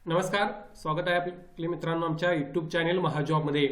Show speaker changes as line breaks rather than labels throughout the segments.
नमस्कार, स्वागत आहे आपल्या मित्रांनो आमच्या यूट्यूब चॅनेल महाजॉबमध्ये.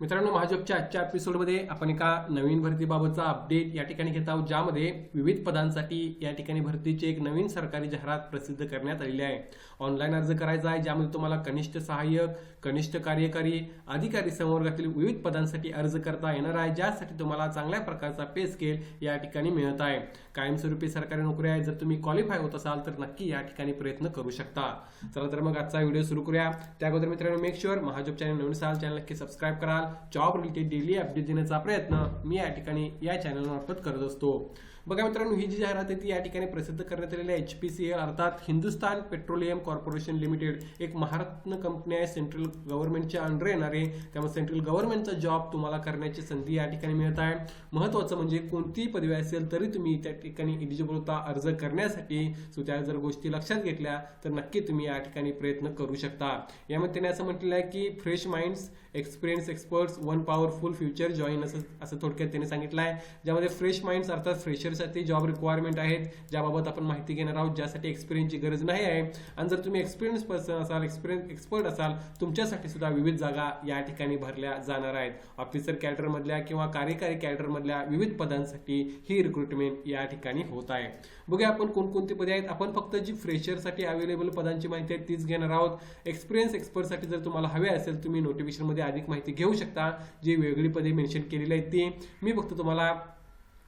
मित्रांनो, महाजॉबच्या आजच्या एपिसोडमध्ये आपण एका नवीन भरतीबाबतचा अपडेट या ठिकाणी घेत आहोत, ज्यामध्ये विविध पदांसाठी या ठिकाणी भरतीची एक नवीन सरकारी जाहिरात प्रसिद्ध करण्यात आलेली आहे. ऑनलाईन अर्ज करायचा आहे, ज्यामध्ये तुम्हाला कनिष्ठ सहाय्यक, कनिष्ठ कार्यकारी अधिकारी संवर्गातील विविध पदांसाठी अर्ज करता येणार आहे, ज्यासाठी तुम्हाला चांगल्या प्रकारचा पे स्केल या ठिकाणी मिळत आहे. कायमस्वरूपी सरकारी नोकरी आहे. जर तुम्ही क्वालिफाय होत असाल तर नक्की या ठिकाणी प्रयत्न करू शकता. चला तर मग आजचा व्हिडिओ सुरू करूया. त्या अगोदर मित्रांनो, मेक शुअर महाजॉब चॅनल नवीन असाल चॅनल नक्की सबस्क्राईब कराल. जॉब रिलेटेड डेली अपडेट देण्याचा प्रयत्न मी या ठिकाणी या चॅनल मार्फत करत असतो. बघा मित्रांनो, ही जी जाहिरात आहे ती या ठिकाणी प्रसिद्ध करण्यात आलेली आहे. HPCL अर्थात हिंदुस्तान पेट्रोलियम कॉर्पोरेशन लिमिटेड एक महारत्न कंपनी आहे. सेंट्रल गव्हर्नमेंटच्या अंडर येणारे, त्यामुळे सेंट्रल गव्हर्नमेंटचा जॉब तुम्हाला करण्याची संधी या ठिकाणी मिळत आहे. महत्त्वाचं म्हणजे कोणतीही पदवी असेल तरी तुम्ही त्या ठिकाणी एलिजिबल होता अर्ज करण्यासाठी. सो त्या जर गोष्टी लक्षात घेतल्या तर नक्की तुम्ही या ठिकाणी प्रयत्न करू शकता. यामध्ये त्याने असं म्हटलेलं आहे की fresh minds, experience experts, one powerful future join असं थोडक्यात त्याने सांगितलं आहे. ज्यामध्ये फ्रेश माइंड्स अर्थात फ्रेशरसाठी जॉब रिक्वायरमेंट आहेत, ज्याबाबत आपण माहिती घेणार आहोत, ज्यासाठी एक्सपिरियन्सची गरज नाही आहे. आणि जर तुम्ही एक्सपिरियन्स पर्सन असाल, एक्सपर्ट असाल, तुमच्यासाठी सुद्धा विविध जागा या ठिकाणी भरल्या जाणार आहेत. ऑफिसर कॅडरमधल्या किंवा कार्यकारी कॅडरमधल्या विविध पदांसाठी ही रिक्रुटमेंट या ठिकाणी होत आहे. बघूया आपण कोणकोणती पदे आहेत. आपण फक्त जी फ्रेशरसाठी अवेलेबल पदांची माहिती आहे तीच घेणार आहोत. एक्सपिरियन्स एक्सपर्टसाठी जर तुम्हाला हवे असेल तुम्ही नोटिफिकेशनमध्ये अधिक माहिती घेऊ शकता. जी वेगळी पदे मेन्शन केलेली आहेत ती मी फक्त तुम्हाला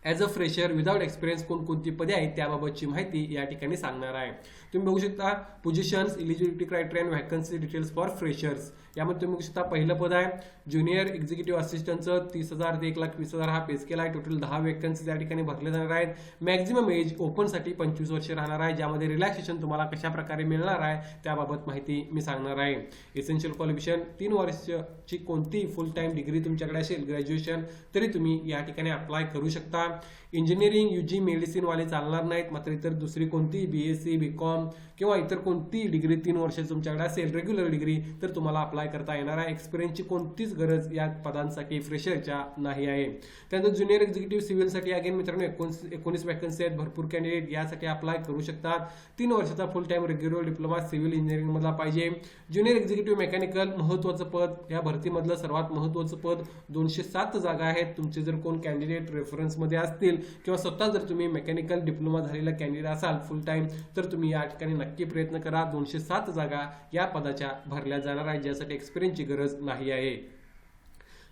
as a fresher without experience कोणकोणती पदे आहेत त्याबाबतची माहिती या ठिकाणी सांगणार आहे. तुम्ही बघू शकता positions, eligibility criteria and vacancy details for freshers. यामध्ये तुम्ही बघू शकता पहिलं पद आहे ज्युनियर एक्झिक्युटिव्ह असिस्टंटचं 30,000 ते 1,20,000 हा पे स्केल आहे. टोटल 10 वेकन्सीज या ठिकाणी भरले जाणार आहेत. मॅक्झिमम एज ओपनसाठी 25 वर्ष राहणार आहे, ज्यामध्ये रिलॅक्सेशन तुम्हाला कशा प्रकारे मिळणार आहे त्याबाबत माहिती मी सांगणार आहे. एसेन्शियल क्वालिफिकेशन 3 वर्षाची कोणतीही फुल टाइम डिग्री तुमच्याकडे असेल ग्रॅज्युएशन तरी तुम्ही या ठिकाणी अप्लाय करू शकता. इंजिनिअरिंग, UG, मेडिसिन वाले चालणार नाहीत. मात्र इतर दुसरी कोणती BSc, BCom किंवा इतर कोणती डिग्री 3 वर्ष तुमच्याकडे असेल रेग्युलर डिग्री तर तुम्हाला अप्लाय करता येणार आहे. एक्सपिरियन्सची कोणतीच गरज या पदांसाठी फ्रेशरच्या नाही आहे. त्यानंतर ज्युनियर एक्झिक्युटिव्ह सिव्हिलसाठी अगेन मित्रांनो 19 वॅकन्सी आहेत. भरपूर कॅन्डिडेट यासाठी अप्लाय करू शकतात. 3 वर्षाचा फुल time regular diploma civil engineering मधला पाहिजे. ज्युनियर एक्झिक्युटिव्ह मेकॅनिकल महत्त्वाचं पद, या भरतीमधलं सर्वात महत्त्वाचं पद. 207 जागा आहेत. तुमचे जर कोण कॅन्डिडेट रेफरन्समध्ये असतील किंवा स्वतः जर तुम्ही मेकॅनिकल डिप्लोमा झालेला कॅन्डिडेट असाल फुल टाइम तर तुम्ही या ठिकाणी नक्की प्रयत्न करा. 207 जागा या पदाच्या भरल्या जाणार आहेत, ज्यासाठी एक्सपिरियन्सची गरज नाही आहे.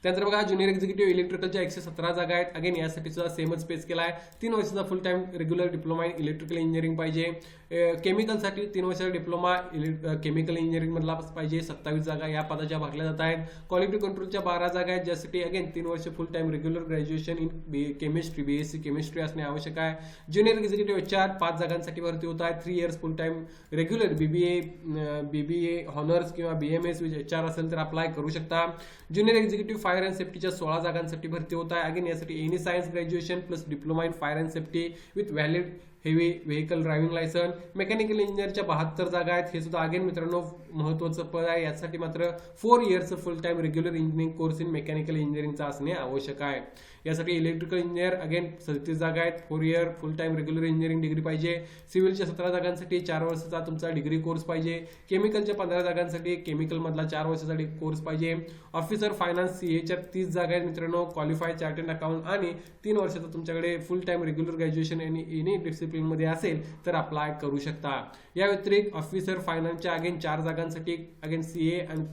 त्यानंतर बघा ज्युनियर एक्झिक्युटिव्ह इलेक्ट्रिकलच्या 117 जागा आहेत. अगेन यासाठी सुद्धा सेमच पेस केला आहे. 3 वर्षाचा फुल time regular diploma in electrical engineering पाहिजे. केमिकलसाठी 3 वर्षाचा डिप्लोमा केमिकल इंजिनिअरिंग मधला पाहिजे. 27 जागा या पदाच्या भरल्या जात आहेत. क्वालिटी कंट्रोलच्या 12 जागा आहेत, ज्यासाठी अगेन 3 वर्ष फुल time regular graduation in chemistry BSc chemistry असणे आवश्यक आहे. ज्युनियर एक्झिक्युटिव्ह HR 5 जागांसाठी भरती होत आहे. 3 years full time regular BBA honours किंवा BMS HR असेल तर अप्लाय करू शकता. ज्युनियर एक्झिक्युटिव्ह फायर अँड सेफ्टीच्या 16 जागांसाठी भरती होत आहे. अगेन यासाठी any science graduation plus diploma in fire and safety with valid heavy vehicle driving licence. Mechanical इंजिनिअरच्या 72 जागा आहेत. हे सुद्धा अगेन मित्रांनो महत्त्वाचं पद आहे. यासाठी मात्र 4 years full time regular engineering course in mechanical इंजिनिअरिंगचा असणे आवश्यक आहे. यासाठी इलेक्ट्रिकल इंजिनियर अगेन 37 जागा आहेत. 4 इयर फुल टाइम रेग्युलर इंजिनिअरिंग डिग्री पाहिजे. सिव्हिलच्या 17 जागांसाठी 4 वर्षाचा तुमचा डिग्री कोर्स पाहिजे. केमिकलच्या 15 जागांसाठी केमिकल मधला 4 वर्षाचा कोर्स पाहिजे. ऑफिसर फायनान्स CAच्या 30 जागा आहेत मित्रांनो. क्वालिफाईड चार्टर्ड अकाउंट आणि 3 वर्षाचा तुमच्याकडे फुल टाइम रेग्युलर ग्रॅज्युएशन आणि एनी डिसिप्लिन मध्ये असेल तर अप्लाय करू शकता. या व्यतिरिक्त ऑफिसर फायनान्सच्या अगेन 4 जागांसाठी अगेन CA आणि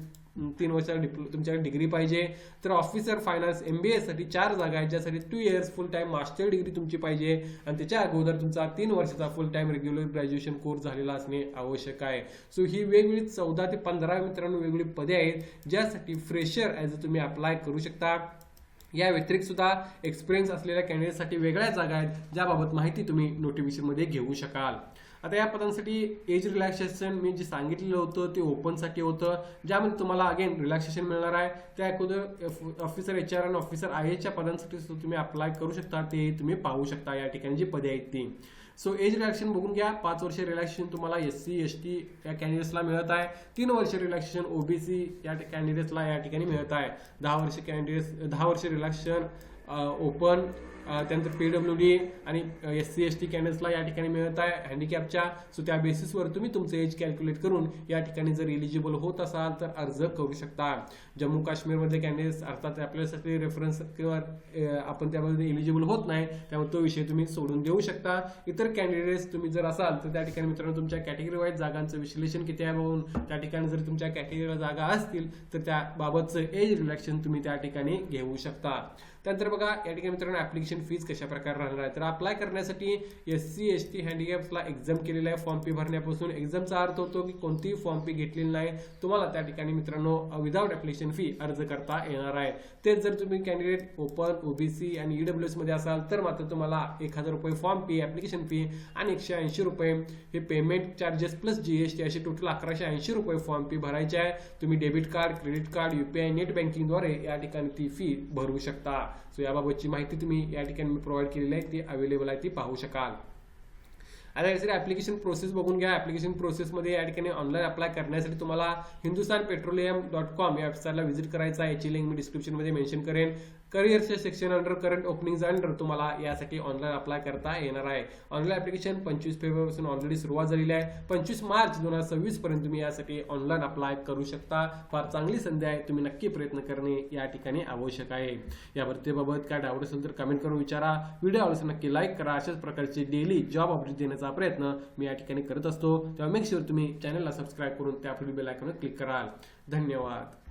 3 वर्षाचा तुमच्याकडे डिग्री पाहिजे. तर ऑफिसर फायनान्स MBA साठी 4 जागा आहेत, ज्यासाठी 2 years full time master degree तुमची पाहिजे आणि त्याच्या अगोदर तुमचा 3 वर्षाचा फुल टाइम रेग्युलर ग्रॅज्युएशन कोर्स झालेला असणे आवश्यक आहे. सो ही वेगवेगळी 14 ते 15 मित्रांनो वेगवेगळी पदे आहेत, ज्यासाठी फ्रेशर ॲज अ तुम्ही अप्लाय करू शकता. या व्यतिरिक्त सुद्धा एक्सपिरियन्स असलेल्या कॅन्डिडेटसाठी वेगळ्या जागा आहेत, ज्याबाबत माहिती तुम्ही नोटिफिकेशनमध्ये घेऊ शकाल. आता या पदांसाठी एज रिलॅक्सेशन मी जे सांगितलेलं होतं ते ओपनसाठी होतं, ज्यामध्ये तुम्हाला अगेन रिलॅक्सेशन मिळणार आहे. त्या अगोदर ऑफिसर HR आणि ऑफिसर IAच्या पदांसाठी तुम्ही अप्लाय करू शकता. ते तुम्ही पाहू शकता या ठिकाणी जी पदे आहेत ती. सो एज रिलॅक्सेशन बघून घ्या. 5 वर्ष रिलॅक्सेशन तुम्हाला SC ST या कॅन्डिडेट्सला मिळत आहे. 3 वर्ष रिलॅक्सेशन OBC या कॅन्डिडेट्सला या ठिकाणी मिळत आहे. 10 वर्ष रिलॅक्सेशन ओपन त्यानंतर PWD आणि SC ST कॅन्डिडेट्सला या ठिकाणी मिळत आहे हँडिकॅपच्या. सो त्या बेसिसवर तुम्ही तुमचं एज कॅल्क्युलेट करून या ठिकाणी जर एलिजिबल होत असाल तर अर्ज करू शकता. जम्मू काश्मीरमधले कॅन्डिडेट्स अर्थात आपल्यासाठी रेफरन्स किंवा आपण त्यामध्ये एलिजिबल होत नाही, त्यामुळे तो विषय तुम्ही सोडून देऊ शकता. इतर कॅन्डिडेट्स तुम्ही जर असाल तर त्या ठिकाणी मित्रांनो तुमच्या कॅटेगरी वाईज जागांचं विश्लेषण किती आहे बघून त्या ठिकाणी जर तुमच्या कॅटेगरीला जागा असतील तर त्याबाबतचं एज रिलॅक्सेशन तुम्ही त्या ठिकाणी घेऊ शकता. त्यानंतर बघा या ठिकाणी मित्रांनो ऍप्लिकेशन फीज कशा प्रकारे राहणार आहे. तर अप्लाय करण्यासाठी SC ST हँडिकॅप्सला एक्झाम केलेला आहे फॉर्म फी भरण्यापासून. एक्झामचा अर्थ होतो की कोणतीही फॉर्म फी घेतलेली नाही, तुम्हाला त्या ठिकाणी मित्रांनो विदाउट ऍप्लिकेशन फी अर्ज करता येणार आहे. तेच जर तुम्ही कॅन्डिडेट ओपन OBC आणि EWS मध्ये असाल तर मात्र तुम्हाला 1000 रुपये फॉर्म फी, ऍप्लिकेशन फी आणि 180 रुपये हे पेमेंट चार्जेस प्लस GST असे टोटल 1180 रुपये फॉर्म फी भरायचे आहे. तुम्ही debit card, credit card, UPI net बँकिंगद्वारे या ठिकाणी ती फी भरू शकता. सो याबाबतची माहिती तुम्ही या ठिकाणी मी प्रोव्हाइड केलेली आहे, ती अवेलेबल आहे, ती पाहू शकाल. आता यासाठी ऍप्लिकेशन प्रोसेस बघून घ्या. ऍप्लिकेशन प्रोसेसमध्ये या ठिकाणी ऑनलाईन अप्लाय करण्यासाठी तुम्हाला hindustanpetroleum.com या वेबसाईटला व्हिजिट करायचं आहे. याची लिंक मी डिस्क्रिप्शनमध्ये मेन्शन करेन. करिअरच्या section under current openings under तुम्हाला यासाठी ऑनलाईन अप्लाय करता येणार आहे. ऑनलाईन ऍप्लिकेशन 25 फेब्रुवारीपासून ऑलरेडी सुरुवात झालेली आहे. 25 मार्च 2026 पर्यंत तुम्ही यासाठी ऑनलाईन अप्लाय करू शकता. फार चांगली संधी आहे, तुम्ही नक्की प्रयत्न करणे या ठिकाणी आवश्यक आहे. या भरतीबाबत काय डाऊट असेल तर कमेंट करून विचारा. व्हिडिओ आवडल्यास नक्की लाईक करा. अशाच प्रकारचे डेली जॉब अपडेट देण्याचा प्रयत्न मी या ठिकाणी करत असतो, तेव्हा मेक शुअर तुम्ही चॅनलला सबस्क्राईब करून त्या बेल आयकॉनवर क्लिक कराल. धन्यवाद.